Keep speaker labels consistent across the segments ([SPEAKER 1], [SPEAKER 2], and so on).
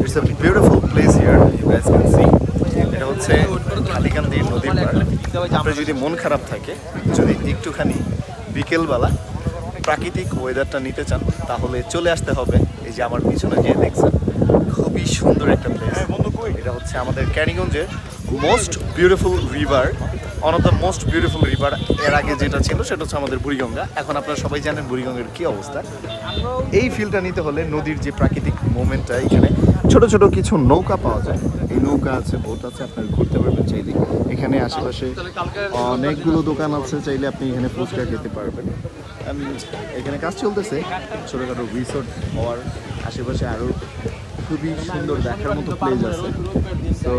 [SPEAKER 1] It's a beautiful place here, you guys can see. এটা হচ্ছে ঢালিকান্দি নদীর পাড়। আপনার যদি মন খারাপ থাকে, যদি একটুখানি বিকেলবেলা প্রাকৃতিক ওয়েদারটা নিতে চান, তাহলে চলে আসতে হবে এই যে আমার পিছনে যে দেখছেন, খুবই সুন্দর একটা প্লেস। এটা হচ্ছে আমাদের ক্যানিগঞ্জের most beautiful river, one of the most beautiful river. এর আগে যেটা ছিল সেটা হচ্ছে আমাদের বুড়িগঙ্গা। এখন আপনারা সবাই জানেন বুড়িগঙ্গার কী অবস্থা। এই ফিলটা নিতে হলে নদীর যে প্রাকৃতিক মোমেন্টটা, এখানে ছোট ছোট কিছু নৌকা পাওয়া যায়। এই নৌকা আছে, বোট আছে, আপনারা ঘুরতে পারবেন চাইলে। এখানে আশেপাশে অনেকগুলো দোকান আছে, চাইলে আপনি এখানে ফুচকা খেতে পারবেন। এখানে কাজ চলতেছে, ছোটোখাটো রিসোর্ট হওয়ার আশেপাশে আরও খুবই সুন্দর দেখার মতো প্লেস আছে। তো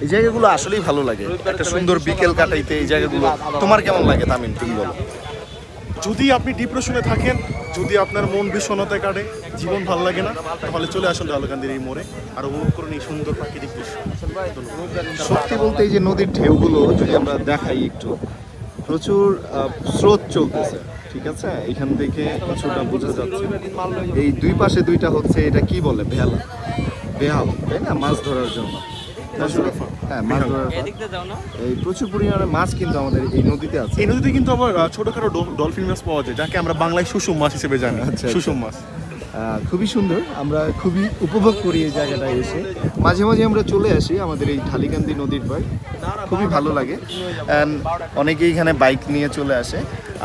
[SPEAKER 1] এই জায়গাগুলো আসলেই ভালো লাগে, একটা সুন্দর বিকেল কাটাইতে এই জায়গাগুলো। তোমার কেমন লাগে তামিম, তুমি বলো?
[SPEAKER 2] যদি আপনি ডিপ্রেশনে থাকেন, যদি আপনার মন বিষণ্ণতায় কাটে, জীবন ভালো লাগে না, তাহলে চলে আসুন ঢালকান্দির এই মোড়ে আর উপভোগ করুন এই সুন্দর প্রাকৃতিক দৃশ্য।
[SPEAKER 1] সত্যি বলতে এই যে নদীর ঢেউগুলো যদি আমরা দেখাই একটু, প্রচুর স্রোত চলতেছে, ঠিক আছে? এখান থেকে কিছুটা বোঝা যাচ্ছে। এই দুই পাশে দুইটা হচ্ছে, এটা কি বলে, বেহাল, তাই না? মাছ ধরার জন্য। হ্যাঁ, মাছ ধরার। এই প্রচুর পরিমাণে মাছ কিন্তু আমাদের এই নদীতে আছে।
[SPEAKER 2] এই নদীতে কিন্তু আবার ছোটখাটো ডলফিন মাছ পাওয়া যায়, যাকে আমরা বাংলায় সুষুম মাছ হিসেবে জানি।
[SPEAKER 1] আচ্ছা।
[SPEAKER 2] সুষুম মাছ
[SPEAKER 1] খুবই সুন্দর, আমরা খুবই উপভোগ করি এই জায়গাটায় এসে। মাঝে মাঝে আমরা চলে আসি আমাদের এই ঢালিকান্দি নদীর পাড়, খুবই ভালো লাগে। অ্যান্ড অনেকেই এখানে বাইক নিয়ে চলে আসে।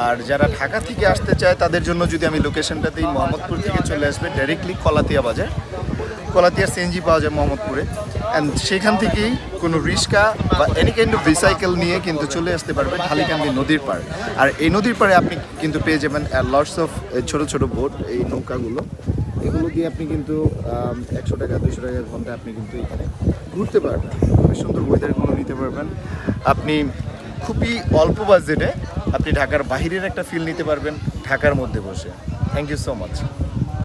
[SPEAKER 1] আর যারা ঢাকা থেকে আসতে চায় তাদের জন্য যদি আমি লোকেশনটা দিই, মোহাম্মদপুর থেকে চলে আসবে ডাইরেক্টলি কলাতিয়া বাজার। কলাতিয়ার সিএনজি পাওয়া যায় মোহাম্মদপুরে, অ্যান্ড সেখান থেকেই কোনো রিক্সা বা এনি কাইন্ড অফ ভেহিকল নিয়ে কিন্তু চলে আসতে পারবে ঢালিকান্দি নদীর পাড়। আর এই নদীর পাড়ে আপনি কিন্তু পেয়ে যাবেন লটস অফ ছোট ছোট বোট, এই নৌকাগুলো। এগুলো দিয়ে আপনি কিন্তু 100 টাকা 200 টাকার ঘন্টা আপনি কিন্তু এখানে ঘুরতে পারবেন। খুবই সুন্দর ওয়েদারগুলো নিতে পারবেন। আপনি খুবই অল্প বাজেটে আপনি ঢাকার বাহিরের একটা ফিল নিতে পারবেন ঢাকার মধ্যে বসে। Thank you so much.